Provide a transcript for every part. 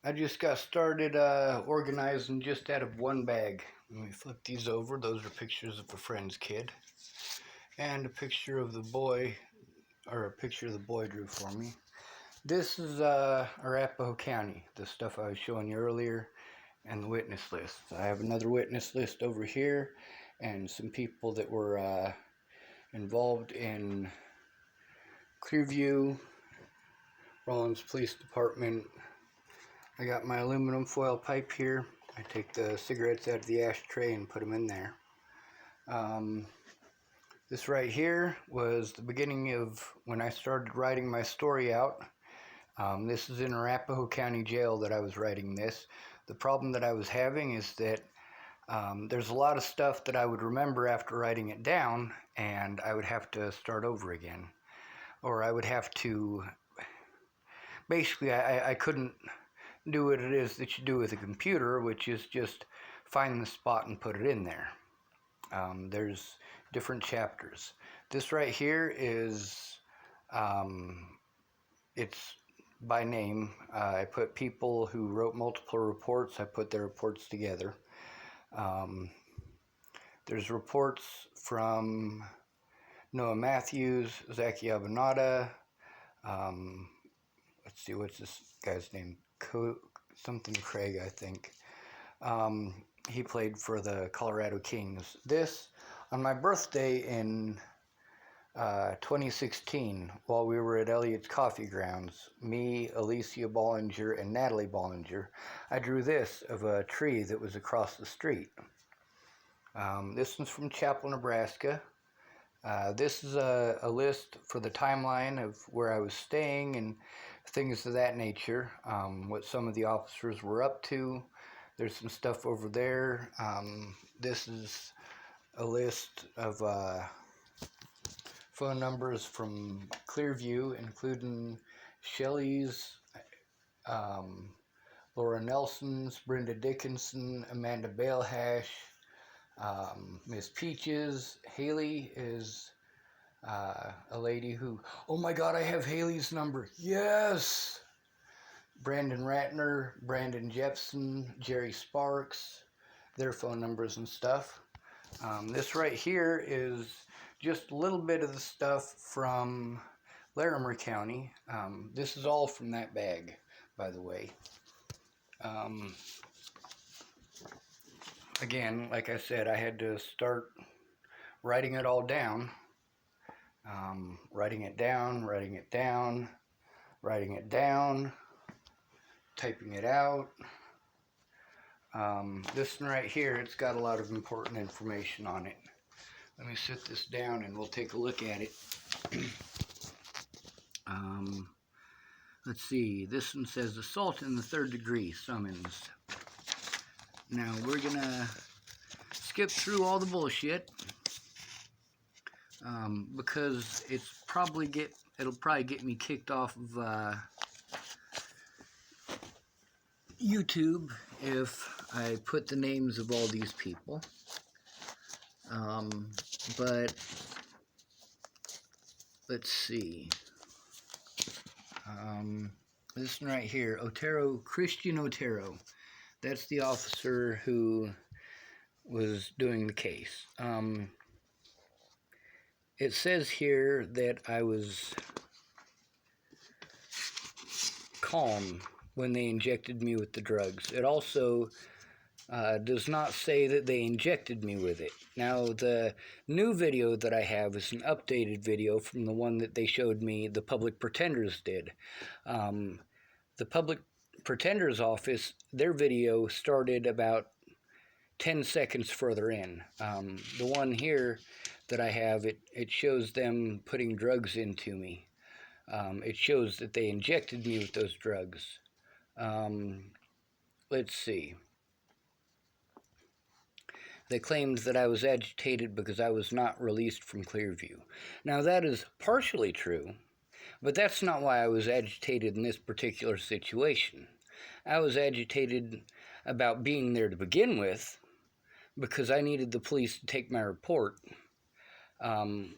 I just got started organizing just out of one bag. Let me flip these over. Those are pictures of a friend's kid. And a picture of the boy, or a picture the boy drew for me. This is Arapahoe County, the stuff I was showing you earlier, and the witness list. I have another witness list over here, and some people that were involved in Clearview, Rollins Police Department. I got my aluminum foil pipe here. I take the cigarettes out of the ashtray and put them in there. This right here was the beginning of when I started writing my story out. This is in Arapahoe County Jail that I was writing this. The problem that I was having is that there's a lot of stuff that I would remember after writing it down, and I would have to start over again. Or I would have to... Basically, I couldn't do what it is that you do with a computer, which is just find the spot and put it in there. There's different chapters. This right here is, it's by name. I put people who wrote multiple reports. I put their reports together. There's reports from Noah Matthews, Zaki Abanada. Let's see, what's this guy's name? Something Craig, I think. He played for the Colorado Kings. This, on my birthday in 2016, while we were at Elliott's Coffee Grounds, me, Alicia Bollinger, and Natalie Bollinger, I drew this of a tree that was across the street. This one's from Chapel, Nebraska. This is a list for the timeline of where I was staying and things of that nature, what some of the officers were up to. There's some stuff over there. This is a list of phone numbers from Clearview, including Shelley's, Laura Nelson's, Brenda Dickinson, Amanda Balehash, Miss Peaches. Haley is a lady who, oh my God, I have Haley's number. Yes! Brandon Ratner, Brandon Jepson, Jerry Sparks, their phone numbers and stuff. This right here is just a little bit of the stuff from Larimer County. This is all from that bag, by the way. Again, like I said, I had to start writing it all down. Writing it down, writing it down, writing it down, typing it out. This one right here, it's got a lot of important information on it. Let me set this down and we'll take a look at it. Let's see, this one says assault in the 3rd degree summons. Now we're gonna skip through all the bullshit because it'll probably get me kicked off of YouTube if I put the names of all these people. But let's see. This one right here, Christian Otero. That's the officer who was doing the case. It says here that I was calm when they injected me with the drugs. It also does not say that they injected me with it. Now, the new video that I have is an updated video from the one that they showed me the Public Pretenders did. The Public Pretenders office, their video started about 10 seconds further in. The one here that I have, it shows them putting drugs into me. It shows that they injected me with those drugs. Let's see. They claimed that I was agitated because I was not released from Clearview. Now, that is partially true, but that's not why I was agitated in this particular situation. I was agitated about being there to begin with because I needed the police to take my report.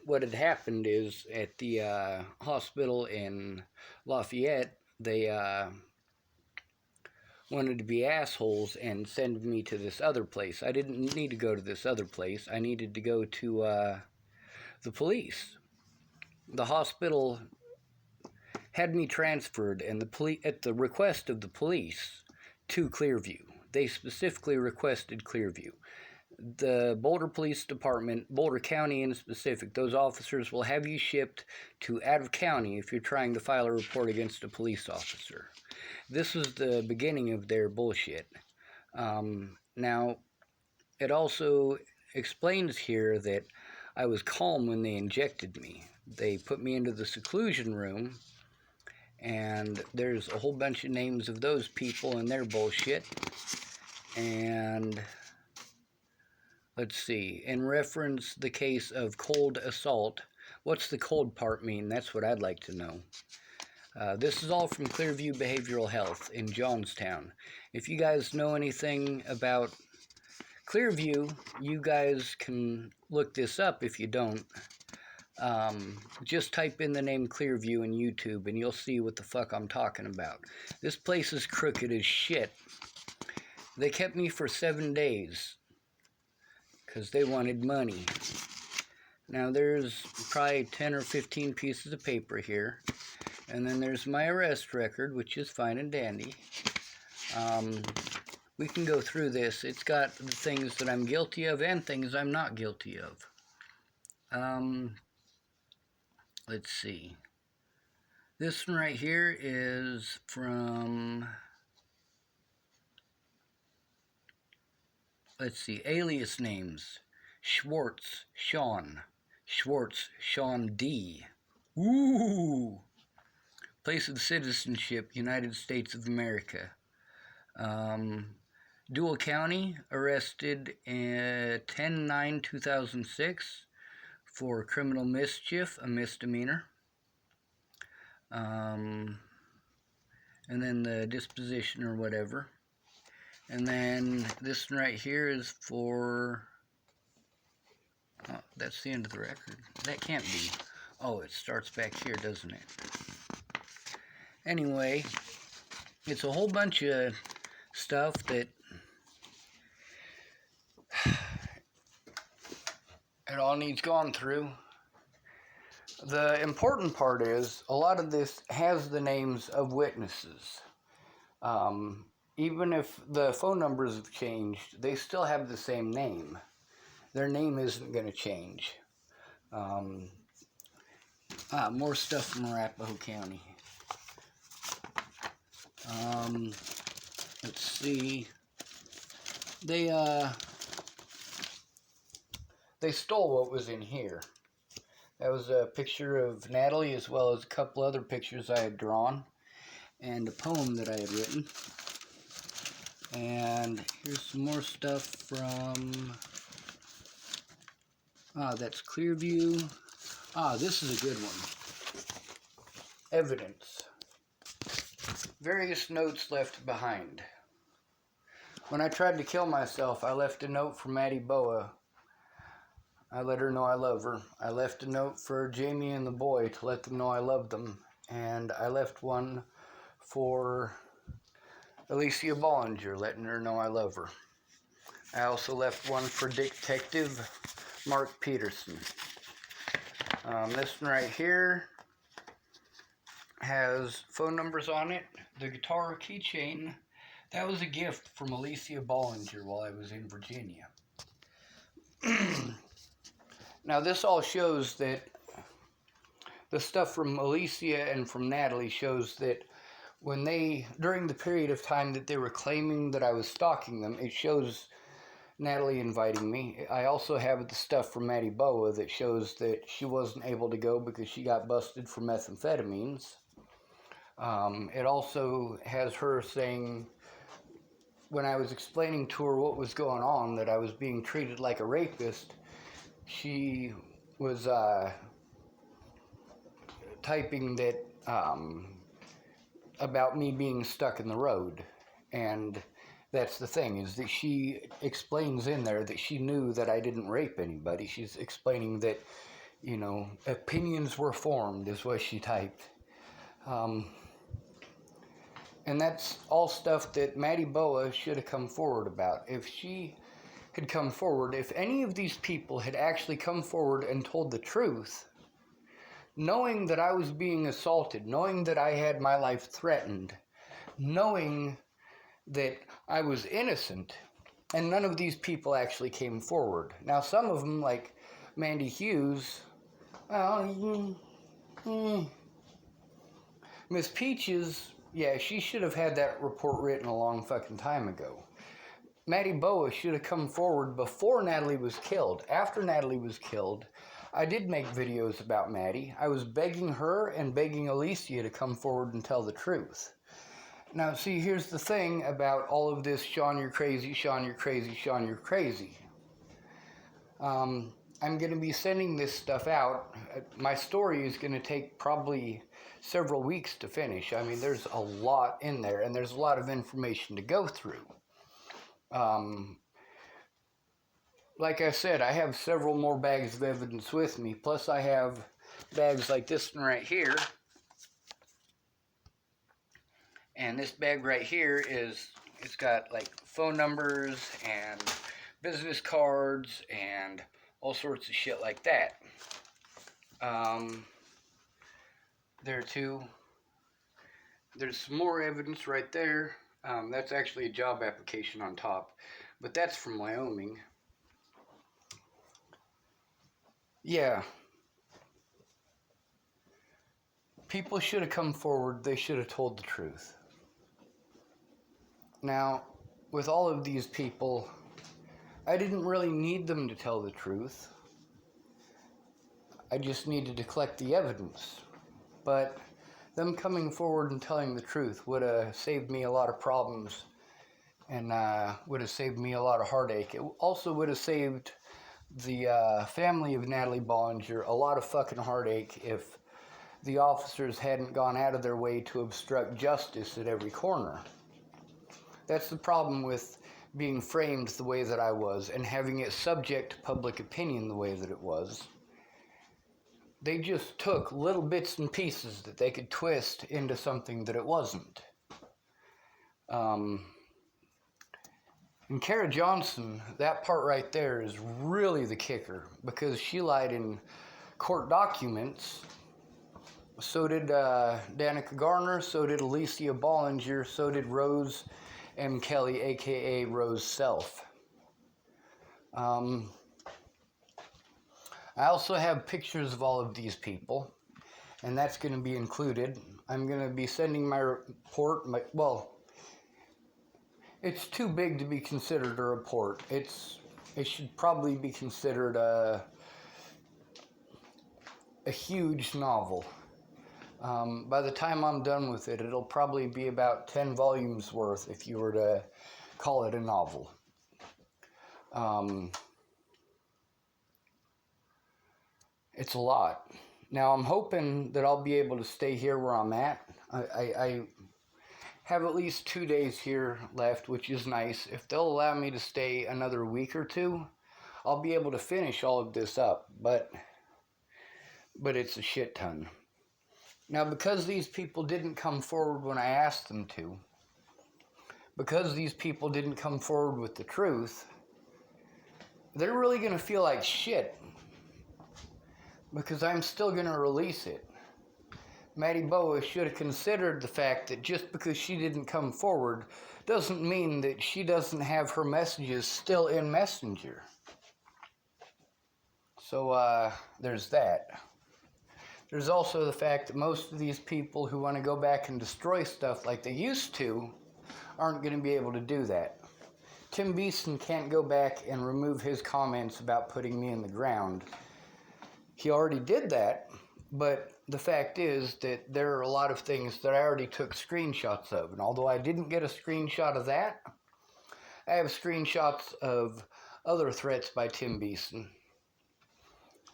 What had happened is at the hospital in Lafayette, they wanted to be assholes and send me to this other place. I didn't need to go to this other place. I needed to go to the police. The hospital had me transferred, and at the request of the police, to Clearview. They specifically requested Clearview. The Boulder Police Department, Boulder County in specific, those officers will have you shipped to out of county if you're trying to file a report against a police officer. This was the beginning of their bullshit. Now, it also explains here that I was calm when they injected me. They put me into the seclusion room, and there's a whole bunch of names of those people and their bullshit. And let's see, in reference the case of cold assault, what's the cold part mean? That's what I'd like to know. This is all from Clearview Behavioral Health in Johnstown. If you guys know anything about Clearview, you guys can look this up if you don't. Just type in the name Clearview in YouTube and you'll see what the fuck I'm talking about. This place is crooked as shit. They kept me for 7 days because they wanted money. Now there's probably 10 or 15 pieces of paper here. And then there's my arrest record, which is fine and dandy. We can go through this. It's got the things that I'm guilty of and things I'm not guilty of. Let's see. This one right here is from, let's see, alias names. Schwartz, Sean. Schwartz, Sean D. Ooh! Place of citizenship, United States of America. Dual County, arrested 10/9/2006 for criminal mischief, a misdemeanor. And then the disposition or whatever. And then this one right here is for, oh, that's the end of the record. That can't be. Oh, it starts back here, doesn't it? Anyway, it's a whole bunch of stuff that it all needs gone through. The important part is a lot of this has the names of witnesses. Even if the phone numbers have changed, they still have the same name. Their name isn't going to change. More stuff from Arapahoe County. Let's see. They stole what was in here. That was a picture of Natalie as well as a couple other pictures I had drawn and a poem that I had written. And here's some more stuff from, that's Clearview. This is a good one. Evidence. Various notes left behind. When I tried to kill myself, I left a note for Maddie Boa. I let her know I love her. I left a note for Jamie and the boy to let them know I loved them. And I left one for Alicia Bollinger, letting her know I love her. I also left one for Detective Mark Peterson. This one right here has phone numbers on it. The guitar keychain, that was a gift from Alicia Bollinger while I was in Virginia. Now this all shows that the stuff from Alicia and from Natalie shows that when they, during the period of time that they were claiming that I was stalking them, it shows Natalie inviting me. I also have the stuff from Maddie Boa that shows that she wasn't able to go because she got busted for methamphetamines. It also has her saying, when I was explaining to her what was going on, that I was being treated like a rapist, she was typing that about me being stuck in the road. And that's the thing, is that she explains in there that she knew that I didn't rape anybody. She's explaining that, you know, opinions were formed, is what she typed. And that's all stuff that Maddie Boa should have come forward about. If she had come forward, if any of these people had actually come forward and told the truth, knowing that I was being assaulted, knowing that I had my life threatened, knowing that I was innocent, and none of these people actually came forward. Now, some of them, like Mandy Hughes, well, Miss Peaches, yeah, she should have had that report written a long fucking time ago. Maddie Boa should have come forward before Natalie was killed. After Natalie was killed, I did make videos about Maddie. I was begging her and begging Alicia to come forward and tell the truth. Now, see, here's the thing about all of this, Sean, you're crazy, Sean, you're crazy, Sean, you're crazy. I'm going to be sending this stuff out. My story is going to take probably several weeks to finish. I mean, there's a lot in there, and there's a lot of information to go through. Like I said, I have several more bags of evidence with me, plus I have bags like this one right here. And this bag right here it's got like phone numbers and business cards and all sorts of shit like that. There too. There's some more evidence right there. That's actually a job application on top, but that's from Wyoming. Yeah. People should have come forward. They should have told the truth. Now, with all of these people, I didn't really need them to tell the truth. I just needed to collect the evidence. But them coming forward and telling the truth would have saved me a lot of problems and would have saved me a lot of heartache. It also would have saved the family of Natalie Bollinger a lot of fucking heartache if the officers hadn't gone out of their way to obstruct justice at every corner. That's the problem with being framed the way that I was and having it subject to public opinion the way that it was. They just took little bits and pieces that they could twist into something that it wasn't. And Kara Johnson, that part right there is really the kicker, because she lied in court documents. So did Danica Garner, so did Alicia Bollinger, so did Rose M. Kelly, aka Rose Self. I also have pictures of all of these people, and that's going to be included. I'm going to be sending my report, well, it's too big to be considered a report. It should probably be considered a huge novel. By the time I'm done with it, it'll probably be about 10 volumes worth if you were to call it a novel. It's a lot. Now, I'm hoping that I'll be able to stay here where I'm at. I have at least 2 days here left, which is nice. If they'll allow me to stay another week or two, I'll be able to finish all of this up, but it's a shit ton. Now, because these people didn't come forward when I asked them to, because these people didn't come forward with the truth, they're really going to feel like shit, because I'm still going to release it. Maddie Boa should have considered the fact that just because she didn't come forward doesn't mean that she doesn't have her messages still in Messenger. So, there's that. There's also the fact that most of these people who want to go back and destroy stuff like they used to aren't going to be able to do that. Tim Beeson can't go back and remove his comments about putting me in the ground. He already did that, but the fact is that there are a lot of things that I already took screenshots of. And although I didn't get a screenshot of that, I have screenshots of other threats by Tim Beeson.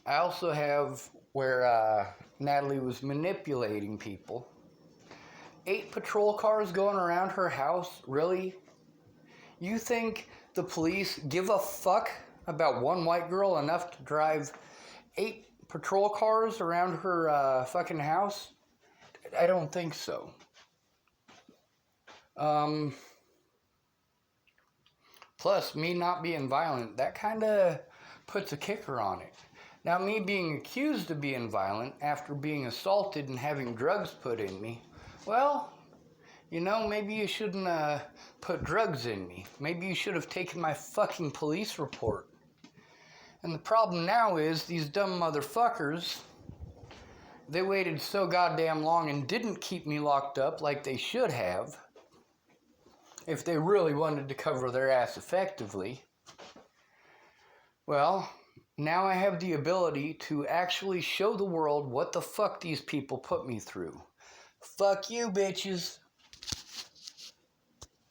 I also have where Natalie was manipulating people. 8 patrol cars going around her house? Really? You think the police give a fuck about one white girl enough to drive 8 patrol cars around her fucking house? I don't think so. Plus, me not being violent, that kind of puts a kicker on it. Now, me being accused of being violent after being assaulted and having drugs put in me, well, you know, maybe you shouldn't put drugs in me. Maybe you should have taken my fucking police report. And the problem now is these dumb motherfuckers, they waited so goddamn long and didn't keep me locked up like they should have, if they really wanted to cover their ass effectively. Well, now I have the ability to actually show the world what the fuck these people put me through. Fuck you, bitches.